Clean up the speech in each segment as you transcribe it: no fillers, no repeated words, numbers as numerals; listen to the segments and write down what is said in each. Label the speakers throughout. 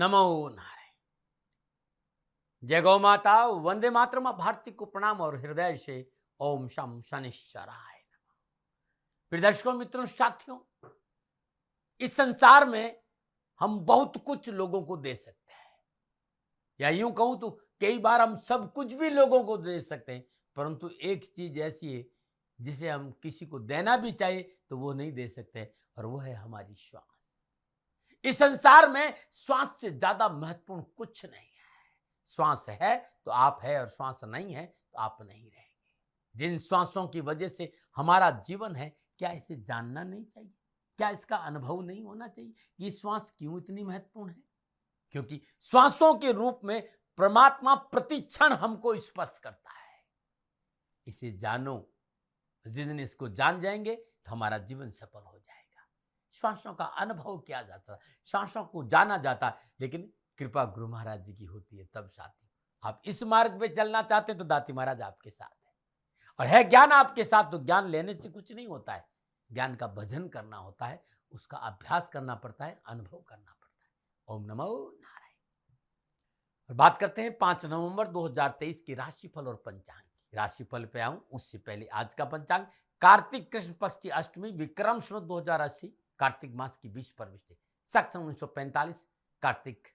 Speaker 1: नमो नारायण। जय गौ माता, वंदे मातरम। भारती को प्रणाम और हृदय से ओम शम शनिश्चराय नमः। प्रिय दर्शकों, मित्रों, साथियों, इस संसार में हम बहुत कुछ लोगों को दे सकते हैं, या यूं कहूं तो कई बार हम सब कुछ भी लोगों को दे सकते हैं, परंतु एक चीज ऐसी है जिसे हम किसी को देना भी चाहिए तो वो नहीं दे सकते, और वो है हमारी श्वास। इस संसार में श्वास से ज्यादा महत्वपूर्ण कुछ नहीं है। श्वास है तो आप है, और श्वास नहीं है तो आप नहीं रहेंगे। जिन श्वासों की वजह से हमारा जीवन है, क्या इसे जानना नहीं चाहिए? क्या इसका अनुभव नहीं होना चाहिए? ये श्वास क्यों इतनी महत्वपूर्ण है? क्योंकि श्वासों के रूप में परमात्मा प्रति क्षण हमको स्पर्श करता है। इसे जानो। जिस दिन इसको जान जाएंगे तो हमारा जीवन सफल हो जाएगा। श्वासों का अनुभव किया जाता है, श्वासों को जाना जाता है, लेकिन कृपा गुरु महाराज जी की होती है। तब साथी, आप इस मार्ग पे चलना चाहते हैं तो दाती महाराज आपके साथ है, और है ज्ञान आपके साथ। तो ज्ञान लेने से कुछ नहीं होता है, ज्ञान का भजन करना होता है, उसका अभ्यास करना पड़ता है, अनुभव करना पड़ता है। ओम नमो नारायण। और बात करते हैं 5 नवंबर 2023 की राशिफल और पंचांग की। राशिफल पे आऊं उससे पहले आज का पंचांग। कार्तिक कृष्ण पक्ष की अष्टमी, विक्रम संवत 2080, कार्तिक मास की 20 परविष्टि, शक 1945, कार्तिक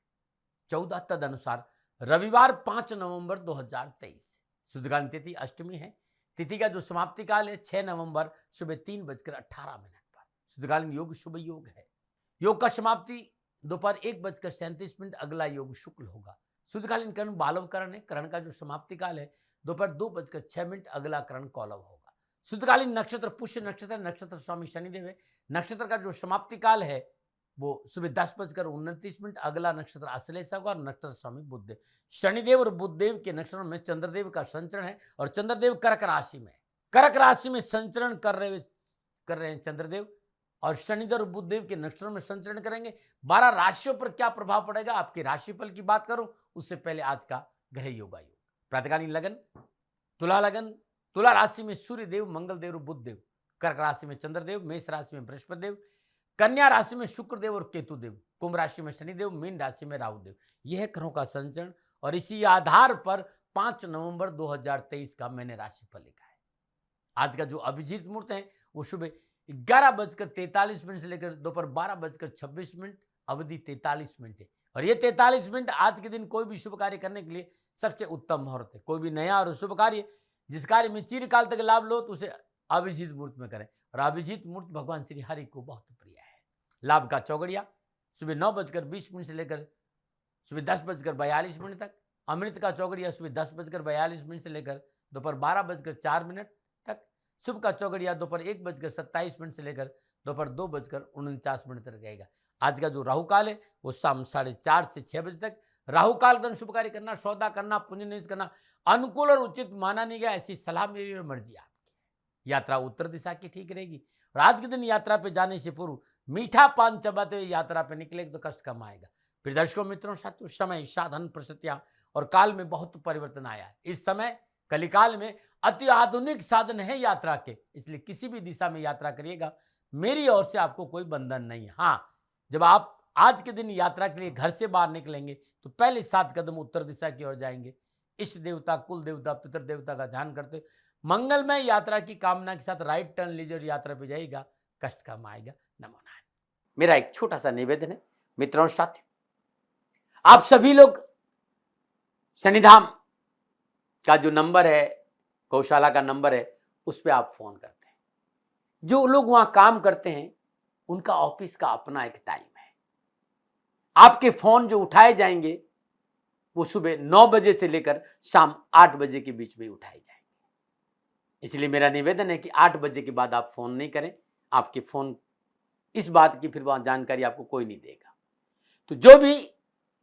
Speaker 1: 14, तद अनुसार रविवार 5 नवंबर 2023। शुद्धकालीन तिथि अष्टमी है। तिथि का जो समाप्ति काल है 6 नवंबर सुबह 3:18 पर। शुद्धकालीन योग शुभ योग है। योग का समाप्ति दोपहर 1:37। अगला योग शुक्ल होगा। शुद्धकालीन करण बालव करण है। करण का जो समाप्ति काल है दोपहर 2:06। अगला करण कौलव होगा। शुद्धकालीन नक्षत्र पुष्य नक्षत्र, नक्षत्र स्वामी शनिदेव है। नक्षत्र का जो समाप्ति काल है वो सुबह 10:29। अगला नक्षत्र अश्लेषा होगा, और नक्षत्र स्वामी बुधदेव। शनिदेव और बुधदेव के नक्षत्र में चंद्रदेव का संचरण है, और चंद्रदेव कर्क राशि में, कर्क राशि में संचरण कर रहे हैं चंद्रदेव, और शनिदेव और बुधदेव के नक्षत्रों में संचरण करेंगे। 12 राशियों पर क्या प्रभाव पड़ेगा, आपके राशिफल की बात करूं उससे पहले आज का ग्रह योगायोग। प्रातःकालीन लगन तुला लगन, तुला राशि में सूर्य देव, मंगल देव और बुध देव। कर्क राशि में चंद्रदेव, मेष राशि में बृहस्पति देव, कन्या राशि में शुक्र देव और केतु देव, कुंभ राशि में शनिदेव, मीन राशि में राहु देव। यह है ग्रहों का संचरण, और इसी आधार पर 5 नवंबर 2023 का मैंने राशिफल लिखा है। आज का जो अभिजीत मुहूर्त है वो सुबह 11:43 से लेकर दोपहर 12:26, अवधि 43 मिनट है। और ये 43 मिनट आज के दिन कोई भी शुभ कार्य करने के लिए सबसे उत्तम मुहूर्त है। कोई भी नया और शुभ कार्य, जिस कार्य में चिरकाल तक लाभ लो, तो उसे अभिजीत मुहूर्त में करें। और अभिजीत मुहूर्त भगवान श्री हरि को बहुत प्रिय है। लाभ का चौगड़िया सुबह 9:20 से लेकर सुबह 10:42 तक। अमृत का चौगड़िया सुबह 10:42 से लेकर दोपहर 12:04 तक। शुभ का चौगड़िया दोपहर 1:27 से लेकर दोपहर 2:49 तक रहेगा। आज का जो राहु काल है वो शाम 4:30 से 6 बजे तक। राहु काल धन शुभ कार्य करना, सौदा करना, पुण्य निवेश करना अनुकूल और उचित माना नहीं गया। ऐसी सलाह मेरी और मर्जी आपकी। यात्रा उत्तर दिशा की ठीक रहेगी, और आज के दिन यात्रा पे जाने से पूर्व मीठा पान चबाते हुए यात्रा पे निकले तो कष्ट कम आएगा। फिर दर्शकों, मित्रों, साथियों, समय, साधन, परिस्थितियां और काल में बहुत परिवर्तन आया है। इस समय कलिकाल में अति आधुनिक साधन है यात्रा के, इसलिए किसी भी दिशा में यात्रा करिएगा, मेरी ओर से आपको कोई बंधन नहीं है। हाँ, जब आप आज के दिन यात्रा के लिए घर से बाहर निकलेंगे तो पहले 7 कदम उत्तर दिशा की ओर जाएंगे। इष्ट देवता, कुल देवता, पितृ देवता का ध्यान करते मंगलमय यात्रा की कामना के साथ राइट टर्न लीजिए और यात्रा पे जाइएगा, कष्ट कम आएगा। नमो नारायण। मेरा एक छोटा सा निवेदन है मित्रों, साथियों, आप सभी लोग शनिधाम का जो नंबर है, गौशाला का नंबर है, उस पर आप फोन करते हैं। जो लोग वहां काम करते हैं उनका ऑफिस का अपना एक टाइम है। आपके फोन जो उठाए जाएंगे वो सुबह 9 बजे से लेकर शाम 8 बजे के बीच में उठाए जाएंगे। इसलिए मेरा निवेदन है कि 8 बजे के बाद आप फोन नहीं करें। आपके फोन इस बात की फिर वहां जानकारी आपको कोई नहीं देगा। तो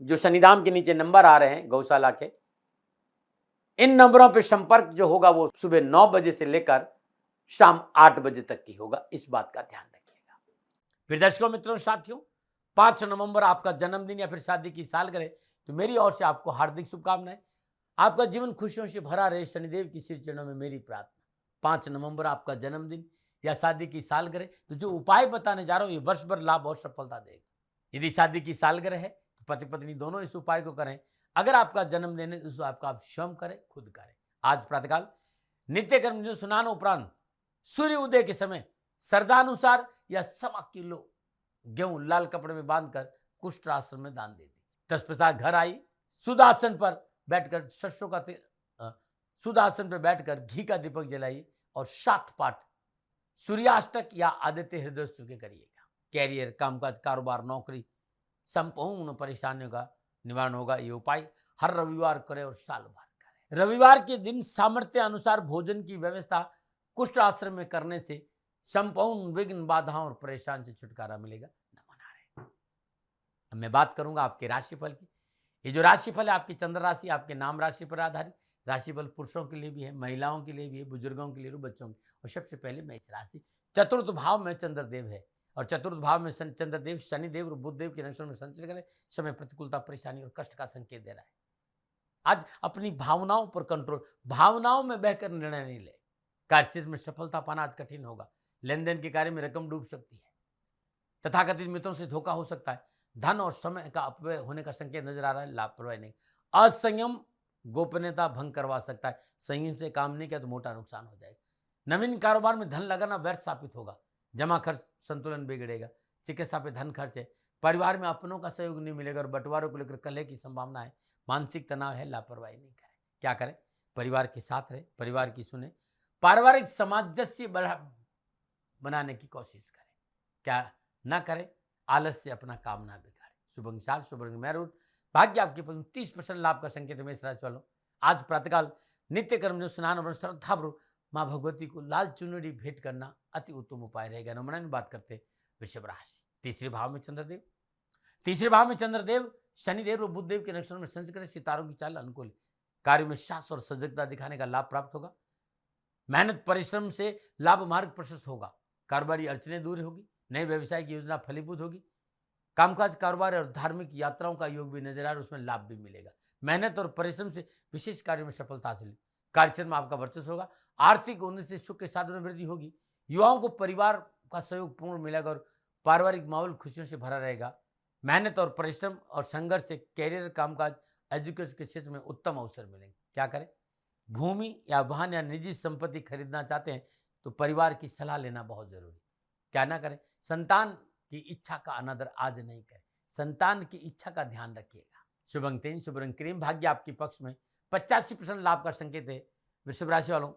Speaker 1: जो शनिधाम के नीचे नंबर आ रहे हैं गौशाला के, इन नंबरों पर संपर्क जो होगा वो सुबह 9 बजे से लेकर शाम 8 बजे तक की होगा। इस बात का ध्यान रखिएगा। फिर दर्शकों, मित्रों, साथियों, 5 नवंबर आपका जन्मदिन या फिर शादी की सालगिरह, तो मेरी ओर से आपको हार्दिक शुभकामनाएं। आपका जीवन खुशियों से भरा रहे, शनिदेव की श्री चरणों में मेरी प्रार्थना। 5 नवंबर आपका जन्मदिन या शादी की सालगिरह, तो जो उपाय बताने जा रहा हूं ये वर्ष भर लाभ और सफलता देगा। यदि शादी की सालगिरह है तो पति पत्नी दोनों इस उपाय को करें। अगर आपका जन्मदिन है उस आपका आप स्वयं करें, खुद करें। आज प्रातःकाल नित्य कर्म जो स्नान उपरांत सूर्य उदय के समय श्रद्धानुसार या 1.25 किलो गेहूं लाल कपड़े में बांधकर कुष्ठ आश्रम में दान दे दीजिए। तत्पश्चात घर आई शुद्ध आसन पर बैठकर सरसों का तेल शुद्ध आसन पर बैठकर घी का दीपक जलाइए और 7 पाठ सूर्याष्टक या आदित्य हृदय स्तोत्र के करिएगा। कैरियर, कामकाज, कारोबार, नौकरी, संपूर्ण परेशानियों का निवारण होगा। ये उपाय हर रविवार करें और साल भर करें। रविवार के दिन सामर्थ्य अनुसार भोजन की व्यवस्था कुष्ठ आश्रम में करने से संपूर्ण विघ्न, बाधाओं और परेशान से छुटकारा मिलेगा। नमो नारायण। अब मैं बात करूंगा आपके राशिफल की। ये जो राशिफल है आपकी चंद्र राशि, आपके नाम राशि पर आधारित राशिफल पुरुषों के लिए भी है, महिलाओं के लिए भी है, बुजुर्गों के लिए, बच्चों के। और सबसे पहले मैं इस राशि चतुर्थ भाव में चंद्रदेव है और चतुर्थ भाव में चंद्रदेव शनिदेव और बुधदेव के नक्षत्र में संचरण करें समय प्रतिकूलता, परेशानी और कष्ट का संकेत दे रहा है। आज अपनी भावनाओं पर कंट्रोल, भावनाओं में बहकर निर्णय नहीं ले। कार्यक्षेत्र में सफलता पाना आज कठिन होगा। लेन देन के कार्य में रकम डूब सकती है। तथाकथित मित्रों से धोखा हो सकता है। धन और समय का अपव्यय होने का संकेत नजर आ रहा है। लापरवाही नहीं। असंयम गोपनीयता भंग करवा सकता है। संयम से काम नहीं किया तो मोटा नुकसान हो जाएगा। नवीन कारोबार में धन लगाना व्यर्थ साबित होगा। जमा खर्च संतुलन बिगड़ेगा। चिकित्सा पे धन खर्च है। परिवार में अपनों का सहयोग नहीं मिलेगा और बंटवारों को लेकर कलह की संभावना है। मानसिक तनाव है। लापरवाही नहीं करें। क्या करें? परिवार के साथ रहे, परिवार की सुने, पारिवारिक सामंजस्य बनाने की कोशिश करें। क्या ना करें? आलस से अपना काम ना बिगाड़े। शुभ अंक 7, शुभ रंग मैरून। भाग्य आपके पसंद 30% लाभ का संकेत मेष राशि वालों। आज प्रातःकाल नित्य कर्म जो स्नान और श्रद्धापूर्वक माँ भगवती को लाल चुनरी भेंट करना अति उत्तम उपाय रहेगा। नमूना में बात करते वृषभ राशि। तीसरे भाव में चंद्रदेव, तीसरे भाव में चंद्रदेव शनिदेव और बुधदेव के नक्षत्र में संचरण, सितारों की चाल अनुकूल। कार्य में साहस और सजगता दिखाने का लाभ प्राप्त होगा। मेहनत परिश्रम से लाभ मार्ग प्रशस्त होगा। कारोबारी अड़चने दूर होगी। नई व्यवसाय की योजना फलीभूत होगी। कामकाज, कारोबार और धार्मिक यात्राओं का योग भी नजर आ रहा है, उसमें लाभ भी मिलेगा। मेहनत और परिश्रम से विशेष कार्य में सफलता हासिल। कार्यक्षेत्र में आपका वर्चस्व होगा। आर्थिक उन्नति से सुख के साधन में वृद्धि होगी। युवाओं को परिवार का सहयोग पूर्ण मिलेगा और पारिवारिक माहौल खुशियों से भरा रहेगा। मेहनत और परिश्रम और संघर्ष से कैरियर, कामकाज, एजुकेशन के क्षेत्र में उत्तम अवसर मिलेंगे। क्या करें? भूमि या वाहन या निजी संपत्ति खरीदना चाहते हैं तो परिवार की सलाह लेना बहुत जरूरी। क्या ना करें? संतान की इच्छा का अनादर आज नहीं करें। संतान की इच्छा का ध्यान रखिएगा। शुभ अंक 3, शुभ रंग क्रीम। भाग्य आपके पक्ष में 85% लाभ का संकेत है। वृषभ राशि वालों,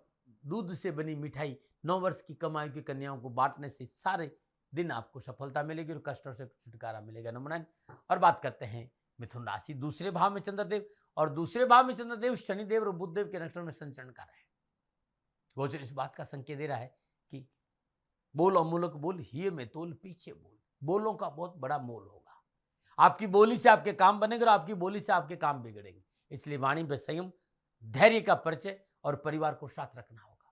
Speaker 1: दूध से बनी मिठाई 9 वर्ष की कम आयु की कन्याओं को बांटने से सारे दिन आपको सफलता मिलेगी और कष्टों से छुटकारा मिलेगा। नमन। और बात करते हैं मिथुन राशि। दूसरे भाव में चंद्रदेव और दूसरे भाव में चंद्रदेव शनिदेव और बुधदेव के नक्षत्र में संचरण कर रहे हैं। गोचर इस बात का संकेत दे रहा है कि बोल अमूलक बोल, हिये में तोल पीछे बोल। बोलों का बहुत बड़ा मोल होगा। आपकी बोली से आपके काम बनेंगे और आपकी बोली से आपके काम बिगड़ेंगे। इसलिए वाणी में संयम, धैर्य का परिचय और परिवार को साथ रखना होगा।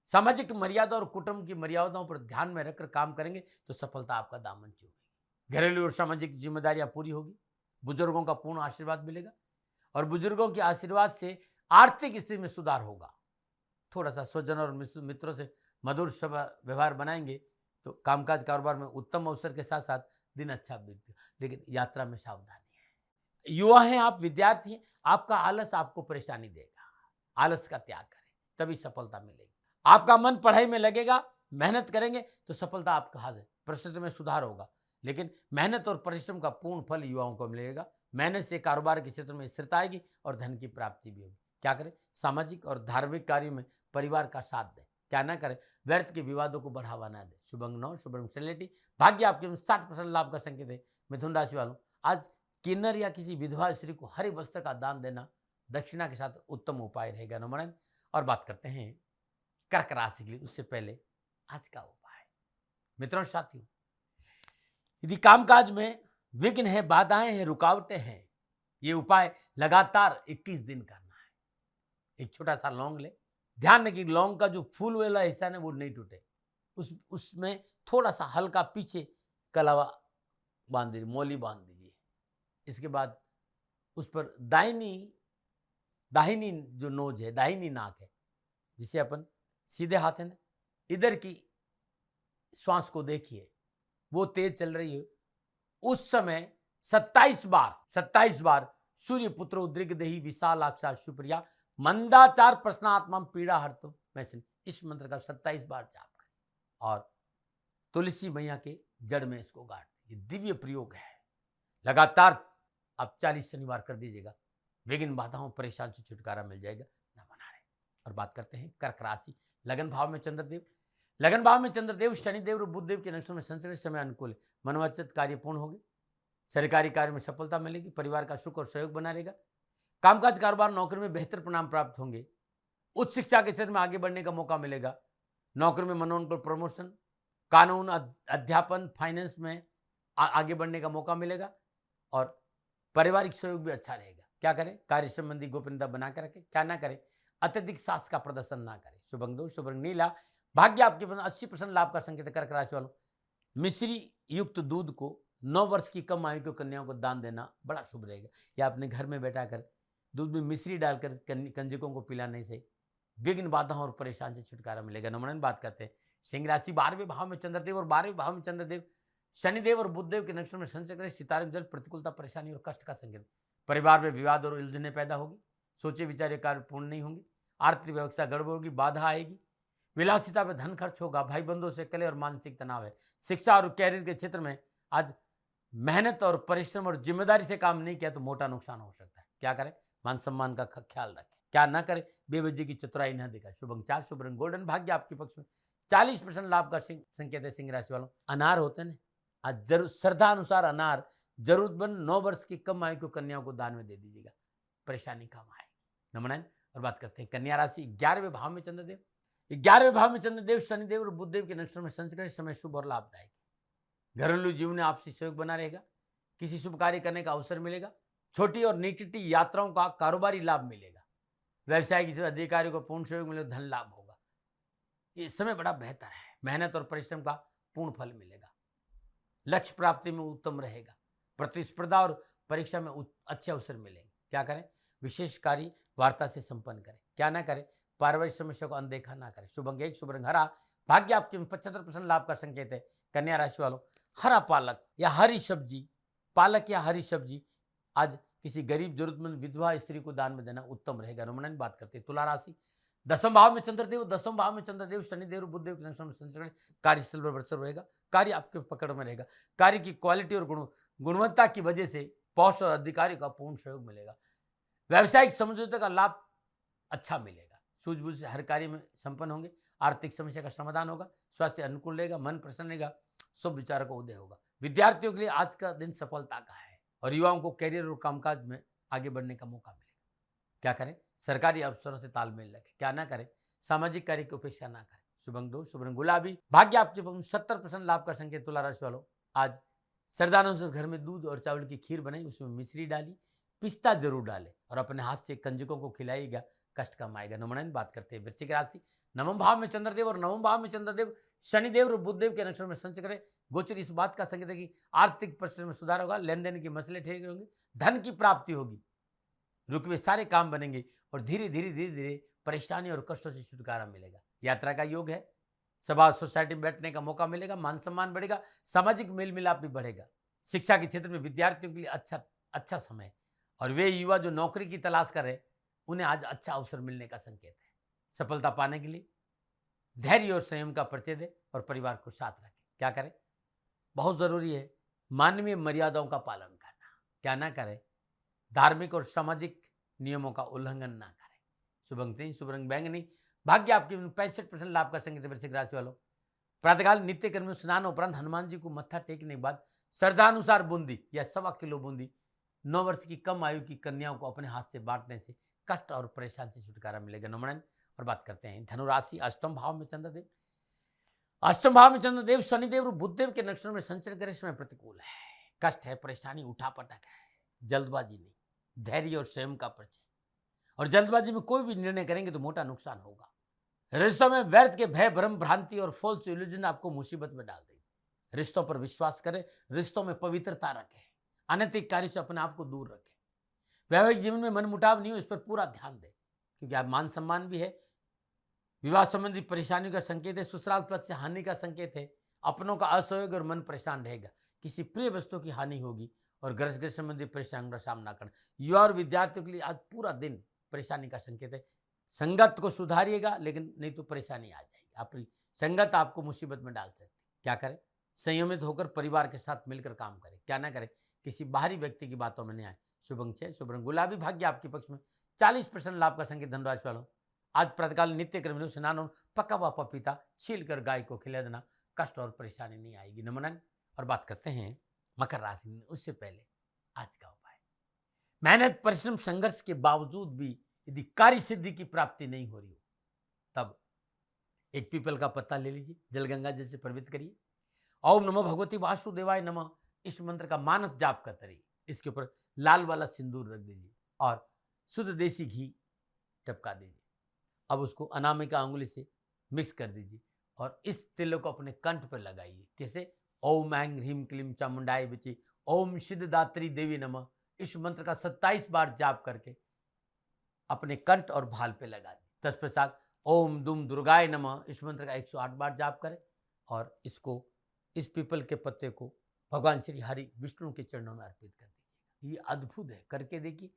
Speaker 1: सामाजिक मर्यादा और कुटुंब की मर्यादाओं पर ध्यान में रखकर काम करेंगे तो सफलता आपका दामन चूमेगी। घरेलू और सामाजिक जिम्मेदारियां पूरी होगी। बुजुर्गों का पूर्ण आशीर्वाद मिलेगा और बुजुर्गों के आशीर्वाद से आर्थिक स्थिति में सुधार होगा। थोड़ा सा स्वजन और मित्रों से मधुर व्यवहार बनाएंगे तो कामकाज, कारोबार में उत्तम अवसर के साथ साथ दिन अच्छा बीतेगा। लेकिन यात्रा में सावधानी है। युवा हैं आप, विद्यार्थी हैं, आपका आलस आपको परेशानी देगा। आलस का त्याग करें, तभी सफलता मिलेगी। आपका मन पढ़ाई में लगेगा, मेहनत करेंगे तो सफलता आपका हाथ है। परिस्थिति में सुधार होगा, लेकिन मेहनत और परिश्रम का पूर्ण फल युवाओं को मिलेगा। मेहनत से कारोबार के क्षेत्र में स्थिरता आएगी और धन की प्राप्ति भी होगी। क्या करें? सामाजिक और धार्मिक कार्यों में परिवार का साथ दें। क्या ना करें? व्यर्थ के विवादों को बढ़ावा ना दें। शुभ अंक 9, शुभ रंग सलेटी। भाग्य आपके 60% लाभ का संकेत है। मिथुन राशि वालों, आज किन्नर या किसी विधवा स्त्री को हरे वस्त्र का दान देना दक्षिणा के साथ उत्तम उपाय रहेगा। नमन। और बात करते हैं कर्क राशि के लिए। उससे पहले आज का उपाय। मित्रों, साथियों, यदि कामकाज में विघ्न है, बाधाएं हैं, रुकावटें हैं, ये उपाय लगातार 21 दिन करना है। एक छोटा सा लौंग ले। ध्यान रखिए लौंग का जो फूल वाला हिस्सा है वो नहीं टूटे। उसमें थोड़ा सा हल्का पीछे कलावा बांध दीजिए, मोली बांध दीजिए। इसके बाद उस पर दाहिनी जो नोज है, दाहिनी नाक है, जिसे अपन सीधे हाथ है ना, इधर की श्वास को देखिए, वो तेज चल रही है। उस समय 27 बार सूर्य पुत्र उद्रिक देही विशालाक्षा सुप्रिया मंदाचार प्रश्नात्मा पीड़ा हरतु मैसन, इस मंत्र का 27 बार जाप करें और तुलसी मैया के जड़ में इसको गाड़ दें। ये दिव्य प्रयोग है, लगातार आप 40 शनिवार कर दीजिएगा, विघ्न बाधाओं परेशान से छुटकारा मिल जाएगा। न बना रहे। और बात करते हैं कर्क राशि, लगन भाव में चंद्रदेव, लगन भाव में चंद्रदेव शनिदेव और बुधदेव के नक्षत्रों में संचरण समय अनुकूल है, मनोवांछित कार्य पूर्ण होगी, सरकारी कार्य में सफलता मिलेगी, परिवार का सुख और सहयोग बना रहेगा, कामकाज कारोबार नौकरी में बेहतर परिणाम प्राप्त होंगे, उच्च शिक्षा के क्षेत्र में आगे बढ़ने का मौका मिलेगा, नौकरी में मनोनयन प्रमोशन, कानून अध्यापन फाइनेंस में आगे बढ़ने का मौका मिलेगा और पारिवारिक सहयोग भी अच्छा रहेगा। क्या करें, कार्य संबंधी गोपनीयता बनाकर रखें, क्या ना करें, अत्यधिक साहस का प्रदर्शन ना करें। शुभ अंक 2, शुभ रंग नीला, भाग्य आपके 80% लाभ का संकेत। कर्क राशि वालों, मिश्री युक्त दूध को 9 वर्ष की कम आयु की कन्याओं को दान देना बड़ा शुभ रहेगा, या अपने घर में बैठा कर दूध में मिश्री डालकर कंजकों को पिलाने से विघ्न बाधाओं और परेशान से छुटकारा मिलेगा। नंबर बात करते हैं सिंह राशि, 12वें भाव में चंद्रदेव और 12वें भाव में चंद्रदेव शनिदेव और बुधदेव के नक्षत्र में संचय करें, सितारे जल प्रतिकूलता परेशानी और कष्ट का संकेत। परिवार में विवाद और उलझने पैदा होगी, सोचे विचारे कार्य पूर्ण नहीं होंगे, आर्थिक व्यवस्था गड़बड़ होगी, बाधा आएगी, विलासिता में धन खर्च होगा, भाई बंधुओं से कलह और मानसिक तनाव है। शिक्षा और कैरियर के क्षेत्र में आज मेहनत और परिश्रम और जिम्मेदारी से काम नहीं किया तो मोटा नुकसान हो सकता है। क्या करें, मान सम्मान का ख्याल रखें, क्या ना करें, बेवजह की चतुराई न दिखाए। शुभ अंक 4, शुभ रंग गोल्डन, भाग्य आपके पक्ष में 40% लाभ का संकेत है। सिंह राशि वालों, अनार होते हैं, आज जरूर श्रद्धा अनुसार अनार जरूरतमंद 9 वर्ष की कम आयु को कन्याओं को दान में दे दीजिएगा, परेशानी कम आएगी। नंबर 9 और बात करते हैं कन्या राशि, 11वें भाव में चंद्रदेव, 11वें भाव में चंद्रदेव शनिदेव और बुधदेव के नक्षत्र में संचरण समय शुभ और लाभदायक। घरेलू जीवन में आपसी सहयोग बना रहेगा, किसी शुभ कार्य करने का अवसर मिलेगा, छोटी और निकटी यात्राओं का कारोबारी लाभ मिलेगा, व्यवसाय किसी अधिकारी को पूर्ण सहयोग मिलेगा, धन लाभ होगा। ये समय बड़ा बेहतर है, मेहनत और परिश्रम का पूर्ण फल मिलेगा, लक्ष्य प्राप्ति में उत्तम रहेगा, प्रतिस्पर्धा और परीक्षा में अच्छे अवसर मिलेंगे। क्या करें, विशेष कार्य वार्ता से संपन्न करें, क्या ना करें, पारिवारिक समस्या को अनदेखा ना करें। शुभ अंक 1, शुभ रंग हरा, भाग्य आपके 75% लाभ का संकेत है। कन्या राशि वालों, हरा पालक या हरी सब्जी, पालक या हरी सब्जी आज किसी गरीब जरूरतमंद विधवा स्त्री को दान में देना उत्तम रहेगा। नंबर बात करते हैं तुला राशि, 10वें भाव में चंद्रदेव, 10वें भाव में चंद्रदेव शनिदेव और बुधदेव के नक्षत्र में संचरण, कार्यस्थल पर वर्षा रहेगा, कार्य आपके पकड़ में रहेगा, कार्य की क्वालिटी और गुणवत्ता की वजह से पौष और अधिकारी का पूर्ण सहयोग मिलेगा, व्यावसायिक समझौते का लाभ अच्छा मिलेगा, सूझबूझ से हर कार्य में संपन्न होंगे, आर्थिक समस्या का समाधान होगा, स्वास्थ्य अनुकूल रहेगा, मन प्रसन्न रहेगा, शुभ विचारों का उदय होगा। विद्यार्थियों के लिए आज का दिन सफलता का है और युवाओं को कैरियर और कामकाज में आगे बढ़ने का मौका मिलेगा। क्या करें, सरकारी अफसरों से तालमेल रखें, क्या ना करें, सामाजिक कार्य की उपेक्षा ना करें। शुभ अंक 2, शुभ रंग गुलाबी, भाग्य आपके 70% लाभ का संकेत। तुला राशि वालों, आज श्रद्धालुओं से घर में दूध और चावल की खीर बनाई, उसमें मिश्री डाली, पिस्ता जरूर डालें और अपने हाथ से कंजकों को खिलाइएगा, कष्ट कम आएगा। नंबर 9 बात करते हैं वृश्चिक राशि, 9वें भाव में चंद्रदेव और 9वें भाव में चंद्रदेव शनिदेव और बुधदेव के नक्षत्र में संचय करें, गोचर इस बात का संकेत है कि आर्थिक परिस्थिति में सुधार होगा, लेन देन के मसले ठीक होंगे, धन की प्राप्ति होगी, रुके सारे काम बनेंगे और धीरे धीरे परेशानी और कष्टों से छुटकारा मिलेगा। यात्रा का योग है, सभा सोसाइटी में बैठने का मौका मिलेगा, मान सम्मान बढ़ेगा, सामाजिक मेल मिलाप भी बढ़ेगा। शिक्षा के क्षेत्र में विद्यार्थियों के लिए अच्छा समय और वे युवा जो नौकरी की तलाश कर रहे उन्हें आज अच्छा अवसर मिलने का संकेत है। सफलता पाने के लिए धैर्य और संयम का परिचय दें और परिवार को साथ रखें। क्या करें, बहुत जरूरी है मानवीय मर्यादाओं का पालन करना, क्या ना करें, धार्मिक और सामाजिक नियमों का उल्लंघन ना करें। शुभ अंक 3, शुभ रंग बैंगनी, भाग्य आपके 65% लाभ का संकेत। वृश्चिक राशि वालों, प्रातःकाल नित्य कर्म में स्नान उपरांत हनुमान जी को मत्था टेकने के बाद श्रद्धानुसार बूंदी या 1.25 किलो बूंदी 9 वर्ष की कम आयु की कन्याओं को अपने हाथ से बांटने से कष्ट और परेशान से छुटकारा मिलेगा। नंबर 9 और बात करते हैं धनुराशि, 8वें भाव में चंद्रदेव, 8वें भाव में चंद्रदेव शनिदेव और बुधदेव के नक्षत्र में संचरण करे, समय प्रतिकूल है, कष्ट है, परेशानी, उठापटक है, जल्दबाजी नहीं, धैर्य और संयम का परिचय, और जल्दबाजी में कोई भी निर्णय करेंगे तो मोटा नुकसान होगा। रिश्तों में व्यर्थ के भय, भ्रम, भ्रांति और फॉल्स इल्यूजन आपको मुसीबत में डाल देंगे। रिश्तों पर विश्वास करें, रिश्तों में पवित्रता रखें, अनैतिक कार्य से अपने आप को दूर रखें। वैवाहिक जीवन में मनमुटाव नहीं हो, इस पर पूरा ध्यान दें, क्योंकि आप मान सम्मान भी है, विवाह संबंधी परेशानियों का संकेत है, ससुराल पक्ष से हानि का संकेत है, अपनों का असहयोग और मन परेशान रहेगा, किसी प्रिय वस्तु की हानि होगी और ग्रह संबंधी परेशानियों का सामना करना। युवा और विद्यार्थियों के लिए आज पूरा दिन परेशानी का संकेत है। संगत को सुधारिएगा, लेकिन नहीं तो परेशानी आ जाएगी। आपकी संगत आपको मुसीबत में डाल सकती है। क्या करें? संयमित होकर परिवार के साथ मिलकर काम करें। क्या ना करें? किसी बाहरी व्यक्ति की बातों में नहीं आए। शुभ अंक 6, शुभ रंग गुलाबी, भाग्य आपके पक्ष में। 40% लाभ का संकेत धनराशि वालों। आज प्रातःकाल नित्य कर्म में स्नान और पका हुआ पपीता छील कर गाय को खिला देना, कष्ट और परेशानी नहीं आएगी। नमन। और बात करते हैं मकर राशि में। उससे पहले आज का उपाय। मेहनत, परिश्रम, संघर्ष के बावजूद भी यदि कार्य सिद्धि की प्राप्ति नहीं हो रही हो, तब एक पीपल का पत्ता ले लीजिए, जल गंगा जल से पवित्र करिए। ओम नमो भगवती वासुदेवाय नमः, इस मंत्र का मानस जाप करते रहिए। इसके ऊपर लाल वाला सिंदूर रख दीजिए और शुद्ध देसी घी टपका दीजिए। अब उसको अनामिका अंगुली से मिक्स कर दीजिए और इस तिल को अपने कंठ पर लगाइए। कैसे? ओम ऐं ह्रीं क्लीं चामुंडाय विचे, ओम सिद्धदात्री देवी नमः। इस मंत्र का 27 बार जाप करके अपने कंठ और भाल पे लगा दी। तत्पश्चात ओम दुम दुर्गाय नमः, इस मंत्र का 108 बार जाप करें और इसको, इस पीपल के पत्ते को भगवान श्री हरि विष्णु के चरणों में अर्पित कर दीजिएगा। ये अद्भुत है, करके देखिए,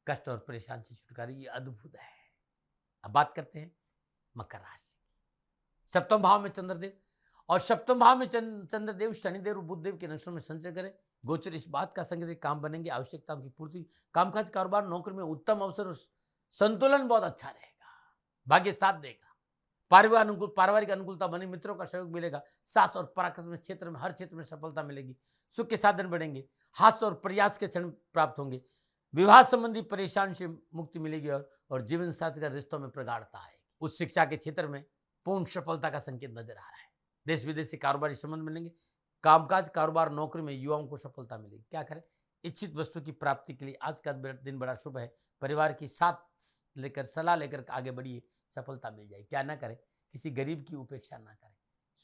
Speaker 1: कष्ट और परेशान से छुटकारा, ये अद्भुत है। अब बात करते हैं मकर राशि। सप्तम भाव में चंद्रदेव, और सप्तम भाव में चंद्रदेव शनिदेव और बुधदेव के नक्षत्रों में संचय करें। गोचर इस बात का संकेत, काम बनेंगे, आवश्यकताओं की पूर्ति, कामकाज, कारोबार, नौकरी में उत्तम अवसर और संतुलन बहुत अच्छा रहेगा। भाग्य साथ देगा। पारिवारिक अनुकूलता बनी, मित्रों का सहयोग मिलेगा। साहस और पराक्रम में क्षेत्र में, हर क्षेत्र में सफलता मिलेगी। सुख के साधन बढ़ेंगे। हास्य और प्रयास के क्षण प्राप्त होंगे। विवाह संबंधी परेशानी से मुक्ति मिलेगी और जीवन साथी का रिश्तों में प्रगाढ़ता आएगी। उच्च शिक्षा के क्षेत्र में पूर्ण सफलता का संकेत नजर आ रहा है। देश विदेश से कारोबारी संबंध मिलेंगे। कामकाज, कारोबार, नौकरी में युवाओं को सफलता मिलेगी। क्या करें? इच्छित वस्तु की प्राप्ति के लिए आज का दिन बड़ा शुभ है। परिवार की साथ लेकर, सलाह लेकर आगे बढ़िए, सफलता मिल जाएगी। क्या ना करें? किसी गरीब की उपेक्षा ना करें।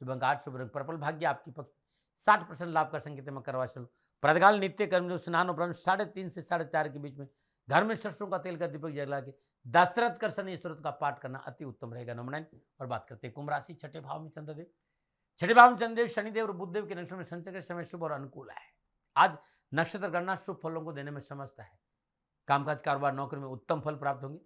Speaker 1: शुभ अंक 8, शुभ रंग पर्पल, भाग्य आपकी पक्ष। 60% लाभ का संकेत मकर राशि। प्रातःकाल नित्य कर्म जो स्नान उपरांत 3:30 से 4:30 के बीच में घर में सरसों का तेल का दीपक जला के दशरथ कर शनि स्तोत्र का पाठ करना अति उत्तम रहेगा। नमन। और बात करते हैं कुंभ राशि। छठे भाव में चंद्रदेव, छठे भाव में चंद्रदेव शनिदेव और बुधदेव के नक्षत्र में संचय के समय शुभ और अनुकूल है। आज नक्षत्र गणना शुभ फलों को देने में समस्त है। कामकाज, कारोबार, नौकरी में उत्तम फल प्राप्त होंगे।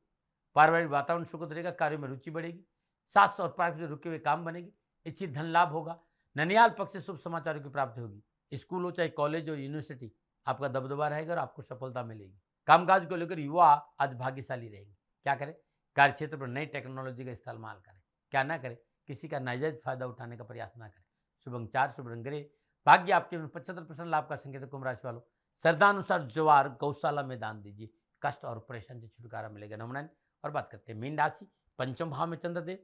Speaker 1: पारिवारिक वातावरण सुखद रहेगा। कार्यों में रुचि बढ़ेगी। सास और प्राकृतिक रुके हुए काम बनेगी। इच्छित धन लाभ होगा। ननियाल पक्ष से शुभ समाचारों की प्राप्ति होगी। स्कूल हो चाहे कॉलेज हो, यूनिवर्सिटी, आपका दबदबा रहेगा और आपको सफलता मिलेगी। कामकाज को लेकर युवा आज भाग्यशाली रहेंगे। क्या करें? कार्य क्षेत्र पर नई टेक्नोलॉजी का इस्तेमाल करें। क्या ना करें? किसी का नाजायज फायदा उठाने का प्रयास ना करें। शुभ अंक 4, शुभ रंग ग्रे, भाग्य आपके 75% लाभ का संकेत। कुंभ राशि वालों, श्रद्धानुसार ज्वार गौशाला में दान दीजिए। कष्ट और परेशानी से छुटकारा मिलेगा। नमन। और बात करते हैं मीन राशि। पंचम भाव में चंद्रदेव,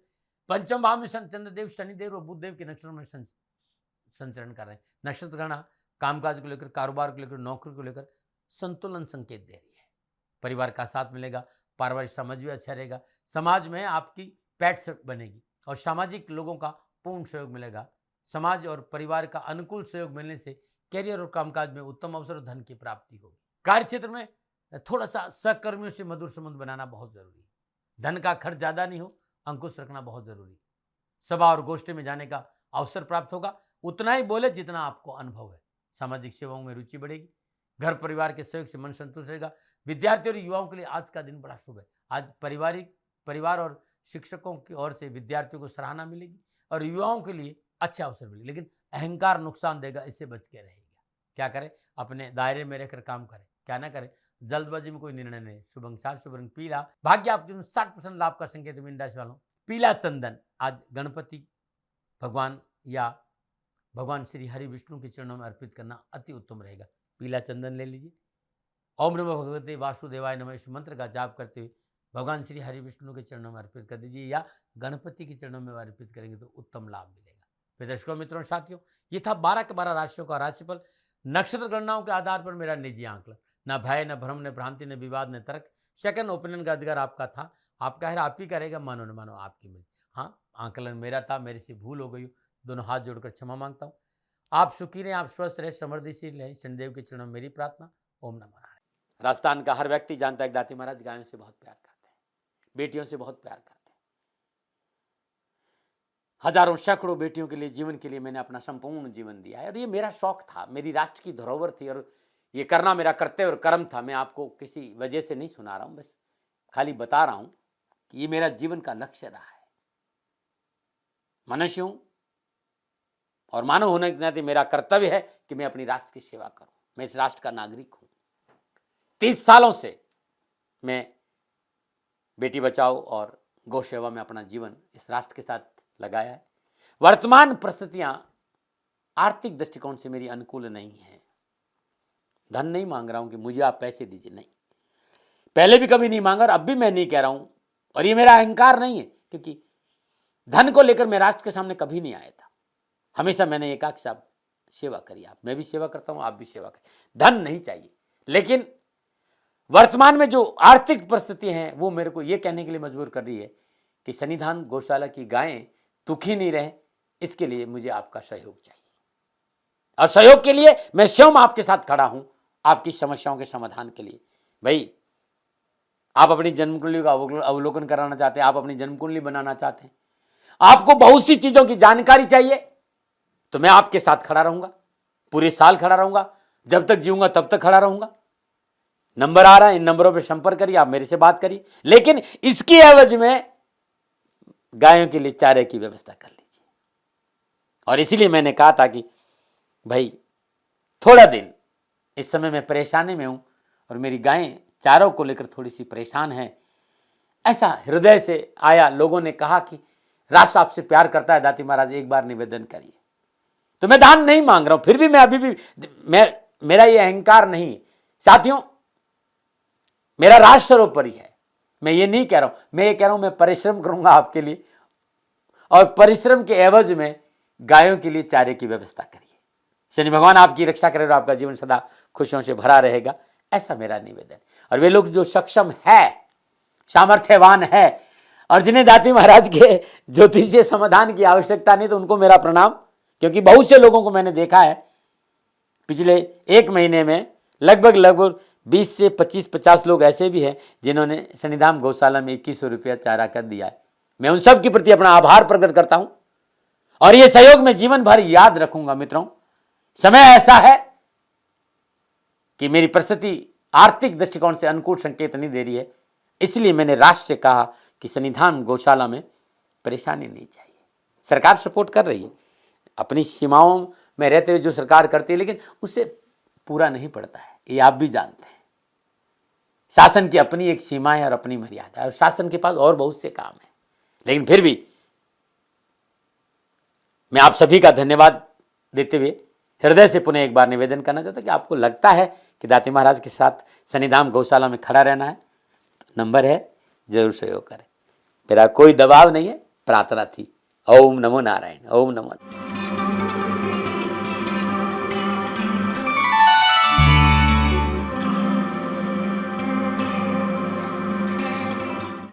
Speaker 1: पंचम भाव में चंद्रदेव शनिदेव और बुधदेव के नक्षत्रों में संचरण कर रहे हैं। नक्षत्र गणना कामकाज को लेकर, कारोबार को लेकर, नौकरी को लेकर संतुलन संकेत दे रही है। परिवार का साथ मिलेगा। पारिवारिक समझ भी अच्छा रहेगा। समाज में आपकी पैठ बनेगी और सामाजिक लोगों का पूर्ण सहयोग मिलेगा। समाज और परिवार का अनुकूल सहयोग मिलने से कैरियर और कामकाज में उत्तम अवसर और धन की प्राप्ति होगी। कार्य क्षेत्र में थोड़ा सा सहकर्मियों से मधुर संबंध बनाना बहुत जरूरी है। धन का खर्च ज्यादा नहीं हो, अंकुश रखना बहुत जरूरी है। सभा और गोष्ठी में जाने का अवसर प्राप्त होगा। उतना ही बोले जितना आपको अनुभव है। सामाजिक सेवाओं में रुचि बढ़ेगी। घर परिवार के सहयोग से मन संतुष्ट रहेगा। विद्यार्थियों और युवाओं के लिए आज का दिन बड़ा शुभ है। आज परिवार और शिक्षकों की ओर से विद्यार्थियों को सराहना मिलेगी और युवाओं के लिए अच्छे अवसर मिलेगी। लेकिन अहंकार नुकसान देगा, इससे बच के रहेगा। क्या करें? अपने दायरे में रहकर काम करें। क्या ना करें? जल्दबाजी में कोई निर्णय नहीं। शुभ अंक 7, शुभ रंग पीला, भाग्य आपके 60% लाभ का संकेत। मीन राशि वालों, पीला चंदन आज गणपति भगवान या भगवान श्री हरि विष्णु के चरणों में अर्पित करना अति उत्तम रहेगा। पीला चंदन ले लीजिए। ओम नमो भगवते वासुदेवाय नमः, इस मंत्र का जाप करते हुए भगवान श्री हरि विष्णु के चरणों में अर्पित कर दीजिए या गणपति के चरणों में अर्पित करेंगे तो उत्तम लाभ मिलेगा। फिर दर्शकों, मित्रों, साथियों, ये था 12 के 12 राशियों का राशिफल। नक्षत्र गणनाओं के आधार पर मेरा निजी आंकलन। न भय, न भ्रम, न भ्रांति, न विवाद, न तर्क। सेकंड ओपिनियन का अधिकार आपका था। आपका है, आप ही करेगा। मानो न मानो आपकी मिली। हाँ, आंकलन मेरा था, मेरे से भूल हो गई। दोनों हाथ जोड़कर क्षमा मांगता हूँ। आप सुखी रहें, आप स्वस्थ रहे, समृद्धिशील रहें। शनिदेव के चरणों में मेरी प्रार्थना। ओम नमो नारायण। राजस्थान का हर व्यक्ति जानता है दाती महाराज गायों से बहुत प्यार करते हैं, बेटियों से बहुत प्यार करते हैं। हजारों सैकड़ों बेटियों के लिए, जीवन के लिए मैंने अपना संपूर्ण जीवन दिया है और ये मेरा शौक था, मेरी राष्ट्र की धरोहर थी और ये करना मेरा कर्तव्य और कर्म था। मैं आपको किसी वजह से नहीं सुना रहा हूं, बस खाली बता रहा हूं कि ये मेरा जीवन का लक्ष्य रहा है। मनुष्य हूं और मानव होने के नाते मेरा कर्तव्य है कि मैं अपनी राष्ट्र की सेवा करूं। मैं इस राष्ट्र का नागरिक हूं। 30 सालों से मैं बेटी बचाओ और गौ सेवा में अपना जीवन इस राष्ट्र के साथ लगाया है। वर्तमान परिस्थितियां आर्थिक दृष्टिकोण से मेरी अनुकूल नहीं है। धन नहीं मांग रहा हूं कि मुझे आप पैसे दीजिए, नहीं, पहले भी कभी नहीं मांगा और अब भी मैं नहीं कह रहा हूं। और ये मेरा अहंकार नहीं है, क्योंकि धन को लेकर मैं राष्ट्र के सामने कभी नहीं आया था। हमेशा मैंने एक आख साहब सेवा करी, आप, मैं भी सेवा करता हूं, आप भी सेवा करें। धन नहीं चाहिए, लेकिन वर्तमान में जो आर्थिक परिस्थिति है वो मेरे को ये कहने के लिए मजबूर कर रही है कि सन्निधान गौशाला की गायें दुखी नहीं रहे, इसके लिए मुझे आपका सहयोग चाहिए। और सहयोग के लिए मैं स्वयं आपके साथ खड़ा हूं, आपकी समस्याओं के समाधान के लिए। भाई, आप अपनी जन्म कुंडली का अवलोकन कराना चाहते हैं, आप अपनी जन्म कुंडली बनाना चाहते हैं, आपको बहुत सी चीजों की जानकारी चाहिए, तो मैं आपके साथ खड़ा रहूंगा, पूरे साल खड़ा रहूंगा, जब तक जीऊंगा तब तक खड़ा रहूंगा। नंबर आ रहा है, इन नंबरों पर संपर्क करिए, आप मेरे से बात करिए, लेकिन इसकी एवज में गायों के लिए चारे की व्यवस्था कर लीजिए। और इसीलिए मैंने कहा था कि भाई थोड़ा दिन, इस समय मैं परेशानी में हूं और मेरी गायें चारों को लेकर थोड़ी सी परेशान है। ऐसा हृदय से आया, लोगों ने कहा कि राष्ट्र आपसे प्यार करता है दाती महाराज, एक बार निवेदन करिए। तो मैं दान नहीं मांग रहा हूं, फिर भी मैं अभी भी मेरा ये अहंकार नहीं साथियों, मेरा राष्ट्र सर्वोपरि है। मैं ये नहीं कह रहा हूं, मैं ये कह रहा हूं मैं परिश्रम करूंगा आपके लिए, और परिश्रम के एवज में गायों के लिए चारे की व्यवस्था करिए। शनि भगवान आपकी रक्षा करे और आपका जीवन सदा खुशियों से भरा रहेगा, ऐसा मेरा निवेदन। और वे लोग जो सक्षम है, सामर्थ्यवान है, और जिन्हें दाती महाराज के ज्योतिषीय समाधान की आवश्यकता नहीं, तो उनको मेरा प्रणाम। क्योंकि बहुत से लोगों को मैंने देखा है पिछले 1 महीने में, लगभग 20 से 25-50 लोग ऐसे भी हैं जिन्होंने सन्निधान गौशाला में 2100 रुपया चारा कर दिया है। मैं उन सब के प्रति अपना आभार प्रकट करता हूं और ये सहयोग मैं जीवन भर याद रखूंगा। मित्रों, समय ऐसा है कि मेरी परिस्थिति आर्थिक दृष्टिकोण से अनुकूल संकेत नहीं दे रही है, इसलिए मैंने राष्ट्र से कहा कि सन्निधान गौशाला में परेशानी नहीं चाहिए। सरकार सपोर्ट कर रही है, अपनी सीमाओं में रहते हुए जो सरकार करती है, लेकिन उससे पूरा नहीं पड़ता है, ये आप भी जानते हैं। शासन की अपनी एक सीमा है और अपनी मर्यादा है, और शासन के पास और बहुत से काम है। लेकिन फिर भी मैं आप सभी का धन्यवाद देते हुए हृदय से पुनः एक बार निवेदन करना चाहता हूं कि आपको लगता है कि दाती महाराज के साथ सन्निधान गौशाला में खड़ा रहना है, तो नंबर है, जरूर सहयोग करें। मेरा कोई दबाव नहीं है, प्रार्थना थी। ओम नमो नारायण, ओम नमो।